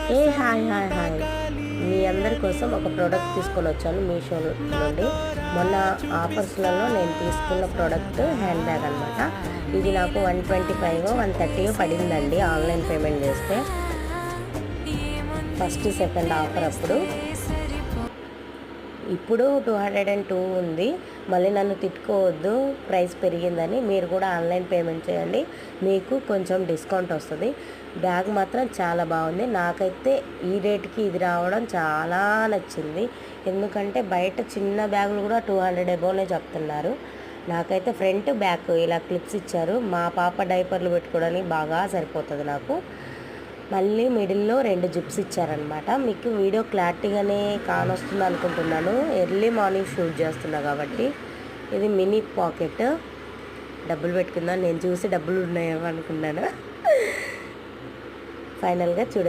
Hi hi hi, మీ అందరి కోసం ఒక ప్రోడక్ట్ తీసుకొని వచ్చాను మీషో నుండి. మొన్న ఆఫర్స్లలో నేను తీసుకున్న ప్రోడక్ట్ హ్యాండ్ బ్యాగ్ అనమాట. ఇది నాకు 125 130 పడిందండి ఆన్లైన్ పేమెంట్ చేస్తే. ఫస్ట్ సెకండ్ ఆఫర్ అప్పుడు. ఇప్పుడు 202 ఉంది. మళ్ళీ నన్ను తిట్టుకోవద్దు, ప్రైస్ పెరిగిందని. మీరు కూడా ఆన్లైన్ పేమెంట్ చేయండి, మీకు కొంచెం డిస్కౌంట్ వస్తుంది. బ్యాగ్ మాత్రం చాలా బాగుంది. నాకైతే ఈ రేట్కి ఇది రావడం చాలా నచ్చింది. ఎందుకంటే బయట చిన్న బ్యాగులు కూడా 200 అబోవ్నే చెప్తున్నారు. నాకైతే ఫ్రంట్ బ్యాక్ ఇలా క్లిప్స్ ఇచ్చారు. మా పాప డైపర్లు పెట్టుకోవడానికి బాగా సరిపోతుంది నాకు. మళ్ళీ మిడిల్లో 2 జిప్స్ ఇచ్చారనమాట. మీకు వీడియో క్లారిటీగానే కానొస్తుంది అనుకుంటున్నాను, ఎర్లీ మార్నింగ్ షూట్ చేస్తున్నా కాబట్టి. ఇది మినీ పాకెట్. డబ్బులు పెట్టుకుందాం, నేను చూసి డబ్బులు ఉన్నాయేమో అనుకున్నాను. ఫైనల్గా చూడండి.